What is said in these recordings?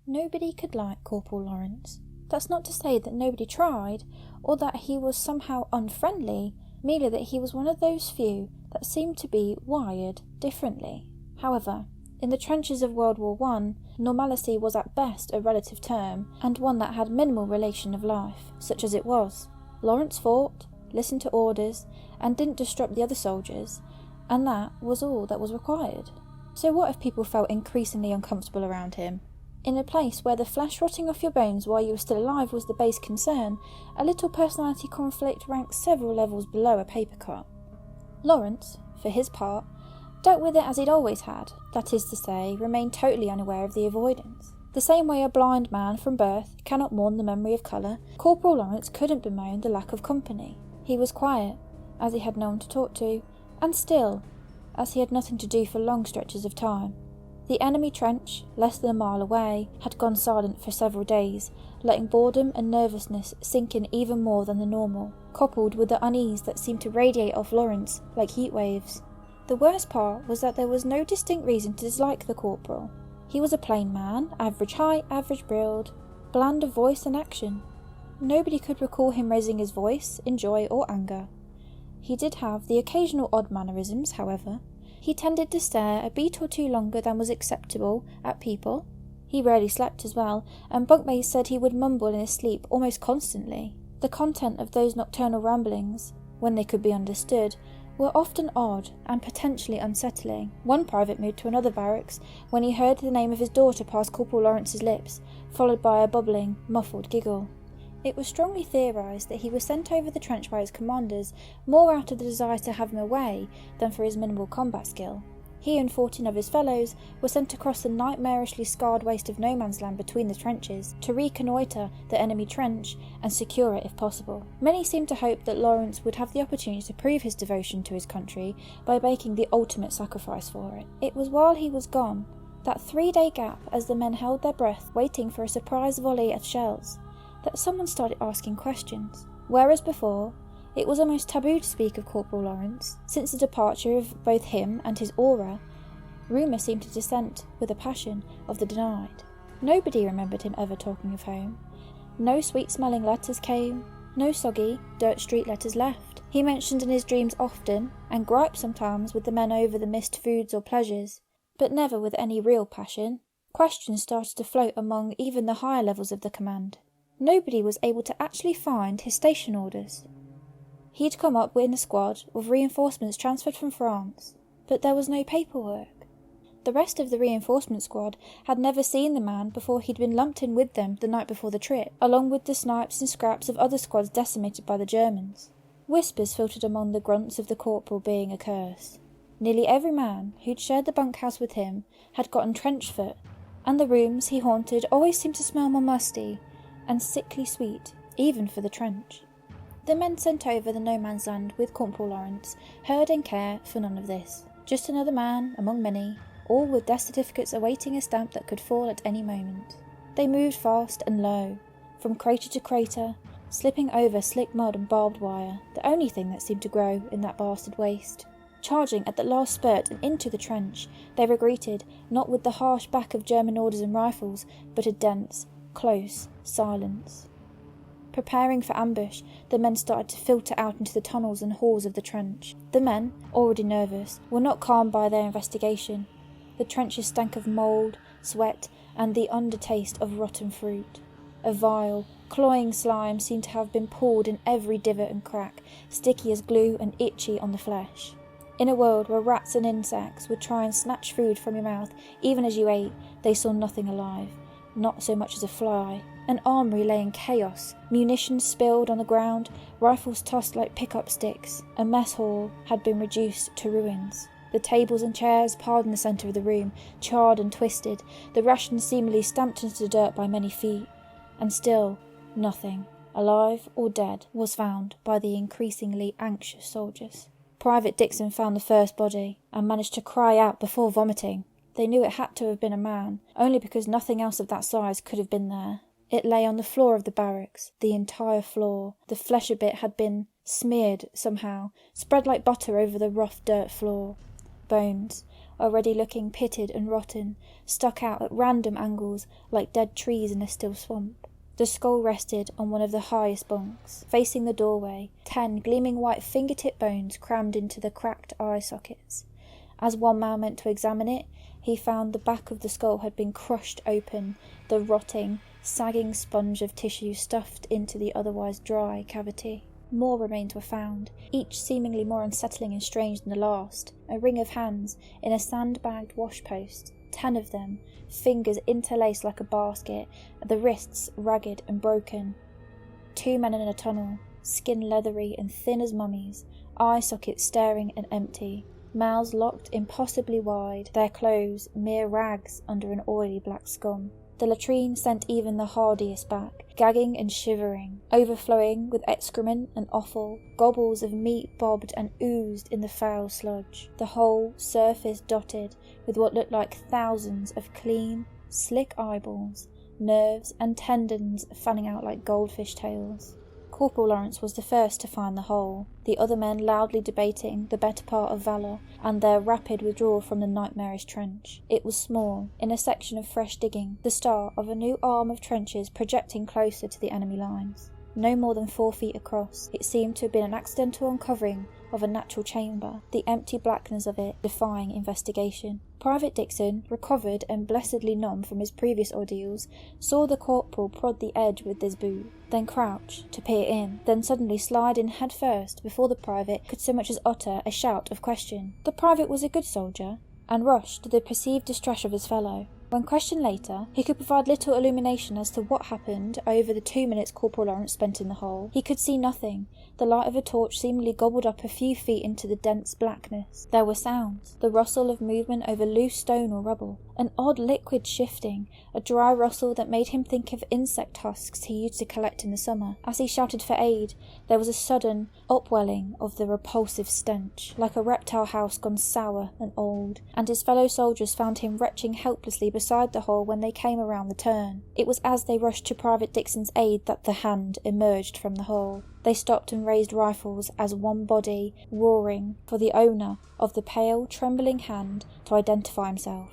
Nobody could like Corporal Lawrence. That's not to say that nobody tried, or that he was somehow unfriendly, merely that he was one of those few that seemed to be wired differently. However, in the trenches of World War I, normalcy was at best a relative term, and one that had minimal relation of life, such as it was. Lawrence fought, listened to orders, and didn't disrupt the other soldiers, and that was all that was required. So what if people felt increasingly uncomfortable around him? In a place where the flesh rotting off your bones while you were still alive was the base concern, a little personality conflict ranked several levels below a paper cut. Lawrence, for his part, dealt with it as he'd always had, that is to say, remained totally unaware of the avoidance. The same way a blind man from birth cannot mourn the memory of colour, Corporal Lawrence couldn't bemoan the lack of company. He was quiet, as he had no one to talk to, and still, as he had nothing to do for long stretches of time. The enemy trench, less than a mile away, had gone silent for several days, letting boredom and nervousness sink in even more than the normal, coupled with the unease that seemed to radiate off Lawrence like heat waves. The worst part was that there was no distinct reason to dislike the corporal. He was a plain man, average height, average build, bland of voice and action. Nobody could recall him raising his voice in joy or anger. He did have the occasional odd mannerisms, however. He tended to stare a beat or two longer than was acceptable at people. He rarely slept as well, and bunkmates said he would mumble in his sleep almost constantly. The content of those nocturnal ramblings, when they could be understood, were often odd and potentially unsettling. One private moved to another barracks when he heard the name of his daughter pass Corporal Lawrence's lips, followed by a bubbling, muffled giggle. It was strongly theorised that he was sent over the trench by his commanders more out of the desire to have him away than for his minimal combat skill. He and 14 of his fellows were sent across the nightmarishly scarred waste of no man's land between the trenches to reconnoitre the enemy trench and secure it if possible. Many seemed to hope that Lawrence would have the opportunity to prove his devotion to his country by making the ultimate sacrifice for it. It was while he was gone, that 3-day gap as the men held their breath waiting for a surprise volley of shells, that someone started asking questions. Whereas before, it was almost taboo to speak of Corporal Lawrence. Since the departure of both him and his aura, rumour seemed to dissent with a passion of the denied. Nobody remembered him ever talking of home. No sweet-smelling letters came, no soggy, dirt-street letters left. He mentioned in his dreams often, and griped sometimes with the men over the missed foods or pleasures, but never with any real passion. Questions started to float among even the higher levels of the command. Nobody was able to actually find his station orders. He'd come up in a squad with reinforcements transferred from France, but there was no paperwork. The rest of the reinforcement squad had never seen the man before he'd been lumped in with them the night before the trip, along with the snipes and scraps of other squads decimated by the Germans. Whispers filtered among the grunts of the corporal being a curse. Nearly every man who'd shared the bunkhouse with him had gotten trench foot, and the rooms he haunted always seemed to smell more musty and sickly sweet, even for the trench. The men sent over the no man's land with Corporal Lawrence heard and cared for none of this. Just another man among many, all with death certificates awaiting a stamp that could fall at any moment. They moved fast and low, from crater to crater, slipping over slick mud and barbed wire, the only thing that seemed to grow in that blasted waste. Charging at the last spurt and into the trench, they were greeted not with the harsh back of German orders and rifles, but a dense, close silence. Preparing for ambush, the men started to filter out into the tunnels and halls of the trench. The men, already nervous, were not calmed by their investigation. The trenches stank of mould, sweat, and the undertaste of rotten fruit. A vile, cloying slime seemed to have been poured in every divot and crack, sticky as glue and itchy on the flesh. In a world where rats and insects would try and snatch food from your mouth even as you ate, they saw nothing alive, not so much as a fly. An armoury lay in chaos, munitions spilled on the ground, rifles tossed like pickup sticks. A mess hall had been reduced to ruins. The tables and chairs piled in the centre of the room, charred and twisted, the rations seemingly stamped into the dirt by many feet. And still, nothing, alive or dead, was found by the increasingly anxious soldiers. Private Dixon found the first body, and managed to cry out before vomiting. They knew it had to have been a man, only because nothing else of that size could have been there. It lay on the floor of the barracks, the entire floor. The flesh of it had been smeared somehow, spread like butter over the rough dirt floor. Bones, already looking pitted and rotten, stuck out at random angles like dead trees in a still swamp. The skull rested on one of the highest bunks, facing the doorway, 10 gleaming white fingertip bones crammed into the cracked eye sockets. As one man went to examine it, he found the back of the skull had been crushed open, the rotting, sagging sponge of tissue stuffed into the otherwise dry cavity. More remains were found, each seemingly more unsettling and strange than the last. A ring of hands in a sandbagged washpost, 10 of them, fingers interlaced like a basket, the wrists ragged and broken. 2 men in a tunnel, skin leathery and thin as mummies, eye sockets staring and empty, mouths locked impossibly wide, their clothes mere rags under an oily black scum. The latrine sent even the hardiest back, gagging and shivering, overflowing with excrement and offal. Gobbles of meat bobbed and oozed in the foul sludge, the whole surface dotted with what looked like thousands of clean, slick eyeballs, nerves and tendons fanning out like goldfish tails. Corporal Lawrence was the first to find the hole, the other men loudly debating the better part of valour and their rapid withdrawal from the nightmarish trench. It was small, in a section of fresh digging, the start of a new arm of trenches projecting closer to the enemy lines. No more than 4 feet across, it seemed to have been an accidental uncovering of a natural chamber, the empty blackness of it defying investigation. Private Dixon, recovered and blessedly numb from his previous ordeals, saw the corporal prod the edge with his boot, then crouch to peer in, then suddenly slide in head first before the private could so much as utter a shout of question. The private was a good soldier, and rushed to the perceived distress of his fellow. When questioned later, he could provide little illumination as to what happened over the 2 minutes Corporal Lawrence spent in the hole. He could see nothing. The light of a torch seemingly gobbled up a few feet into the dense blackness. There were sounds, the rustle of movement over loose stone or rubble, an odd liquid shifting, a dry rustle that made him think of insect husks he used to collect in the summer. As he shouted for aid, there was a sudden upwelling of the repulsive stench, like a reptile house gone sour and old, and his fellow soldiers found him retching helplessly beside the hole when they came around the turn. It was as they rushed to Private Dixon's aid that the hand emerged from the hole. They stopped and raised rifles as one body, roaring for the owner of the pale, trembling hand to identify himself.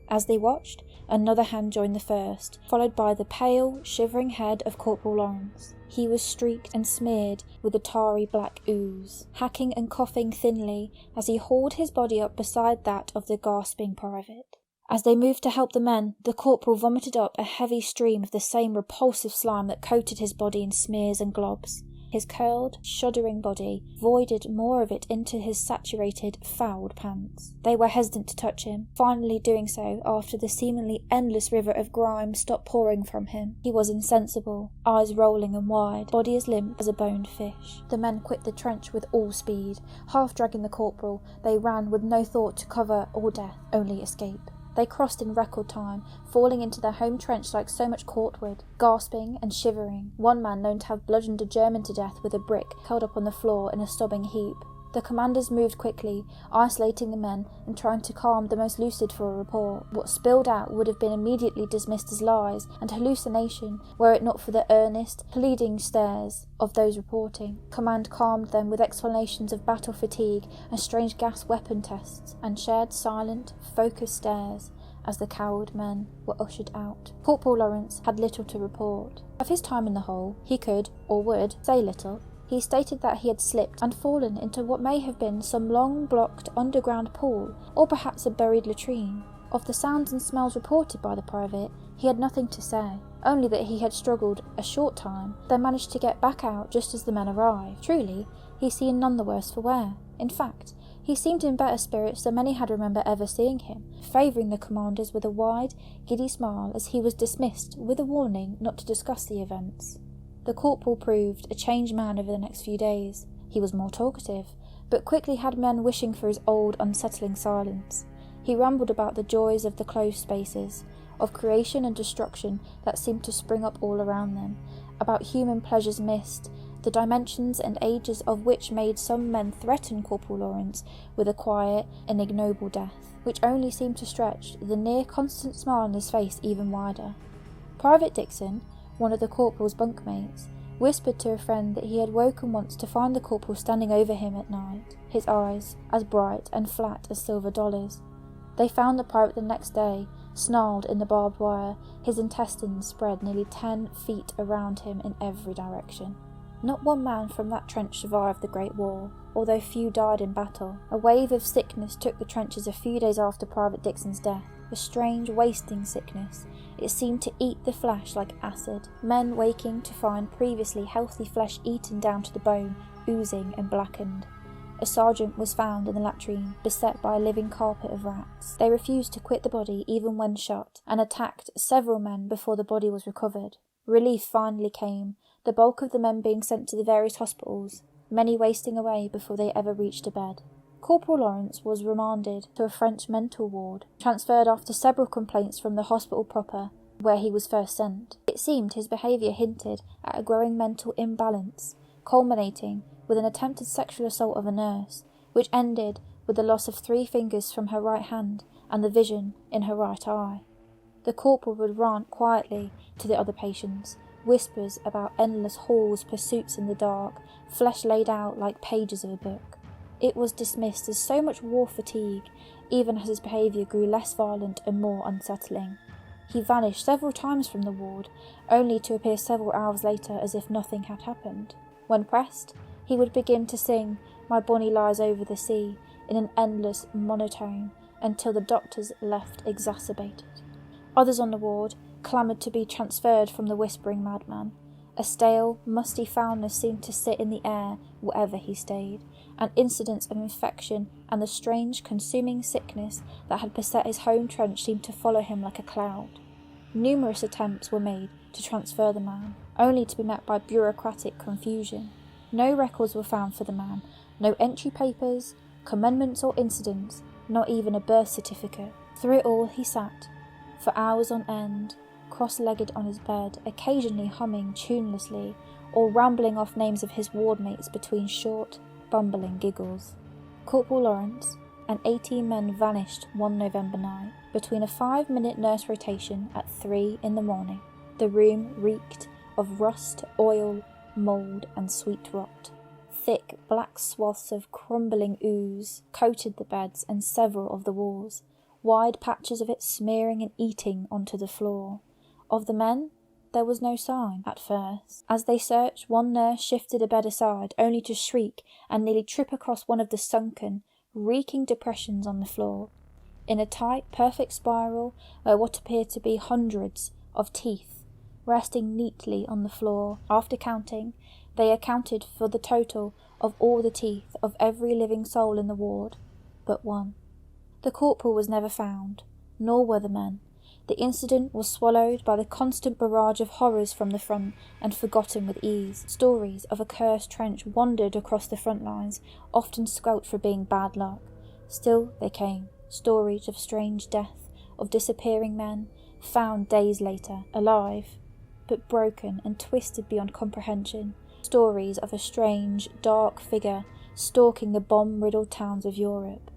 As they watched, another hand joined the first, followed by the pale, shivering head of Corporal Lawrence. He was streaked and smeared with a tarry black ooze, hacking and coughing thinly as he hauled his body up beside that of the gasping private. As they moved to help the men, the corporal vomited up a heavy stream of the same repulsive slime that coated his body in smears and globs. His curled, shuddering body voided more of it into his saturated, fouled pants. They were hesitant to touch him, finally doing so after the seemingly endless river of grime stopped pouring from him. He was insensible, eyes rolling and wide, body as limp as a boned fish. The men quit the trench with all speed. Half dragging the corporal, they ran with no thought to cover or death, only escape. They crossed in record time, falling into their home trench like so much corkwood, gasping and shivering. One man known to have bludgeoned a German to death with a brick curled up on the floor in a sobbing heap. The commanders moved quickly, isolating the men and trying to calm the most lucid for a report. What spilled out would have been immediately dismissed as lies and hallucination were it not for the earnest, pleading stares of those reporting. Command calmed them with explanations of battle fatigue and strange gas weapon tests, and shared silent, focused stares as the cowed men were ushered out. Corporal Lawrence had little to report. Of his time in the hole, he could, or would, say little. He stated that he had slipped and fallen into what may have been some long blocked underground pool, or perhaps a buried latrine. Of the sounds and smells reported by the private, he had nothing to say, only that he had struggled a short time, then managed to get back out just as the men arrived. Truly, he seemed none the worse for wear. In fact, he seemed in better spirits than many had remembered ever seeing him, favouring the commanders with a wide, giddy smile as he was dismissed with a warning not to discuss the events. The corporal proved a changed man over the next few days. He was more talkative, but quickly had men wishing for his old, unsettling silence. He rambled about the joys of the closed spaces, of creation and destruction that seemed to spring up all around them, about human pleasures missed, the dimensions and ages of which made some men threaten Corporal Lawrence with a quiet and ignoble death, which only seemed to stretch the near-constant smile on his face even wider. Private Dixon, one of the corporal's bunkmates, whispered to a friend that he had woken once to find the corporal standing over him at night, his eyes as bright and flat as silver dollars. They found the pirate the next day, snarled in the barbed wire, his intestines spread nearly 10 feet around him in every direction. Not one man from that trench survived the Great War, although few died in battle. A wave of sickness took the trenches a few days after Private Dixon's death, a strange wasting sickness. It seemed to eat the flesh like acid, men waking to find previously healthy flesh eaten down to the bone, oozing and blackened. A sergeant was found in the latrine, beset by a living carpet of rats. They refused to quit the body even when shot, and attacked several men before the body was recovered. Relief finally came, the bulk of the men being sent to the various hospitals, many wasting away before they ever reached a bed. Corporal Lawrence was remanded to a French mental ward, transferred after several complaints from the hospital proper, where he was first sent. It seemed his behaviour hinted at a growing mental imbalance, culminating with an attempted sexual assault of a nurse, which ended with the loss of 3 fingers from her right hand and the vision in her right eye. The corporal would rant quietly to the other patients, whispers about endless halls, pursuits in the dark, flesh laid out like pages of a book. It was dismissed as so much war fatigue, even as his behaviour grew less violent and more unsettling. He vanished several times from the ward, only to appear several hours later as if nothing had happened. When pressed, he would begin to sing "My Bonnie Lies Over the Sea" in an endless monotone until the doctors left exacerbated. Others on the ward clamoured to be transferred from the whispering madman. A stale, musty foulness seemed to sit in the air wherever he stayed, and incidents of infection and the strange, consuming sickness that had beset his home trench seemed to follow him like a cloud. Numerous attempts were made to transfer the man, only to be met by bureaucratic confusion. No records were found for the man, no entry papers, commandments or incidents, not even a birth certificate. Through it all he sat, for hours on end, cross-legged on his bed, occasionally humming tunelessly, or rambling off names of his wardmates between short, bumbling giggles. Corporal Lawrence and 18 men vanished one November night, between a 5-minute nurse rotation at 3 in the morning. The room reeked of rust, oil, mould and sweet rot. Thick black swaths of crumbling ooze coated the beds and several of the walls, wide patches of it smearing and eating onto the floor. Of the men, there was no sign at first. As they searched, one nurse shifted a bed aside, only to shriek and nearly trip across one of the sunken, reeking depressions on the floor. In a tight, perfect spiral were what appeared to be hundreds of teeth, resting neatly on the floor. After counting, they accounted for the total of all the teeth of every living soul in the ward, but one. The corporal was never found, nor were the men. The incident was swallowed by the constant barrage of horrors from the front and forgotten with ease. Stories of a cursed trench wandered across the front lines, often squelched for being bad luck. Still they came, stories of strange death, of disappearing men, found days later, alive, but broken and twisted beyond comprehension. Stories of a strange, dark figure stalking the bomb-riddled towns of Europe.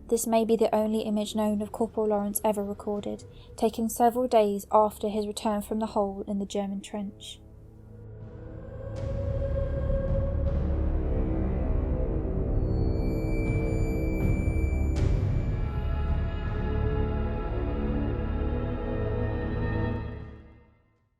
This may be the only image known of Corporal Lawrence ever recorded, taken several days after his return from the hole in the German trench.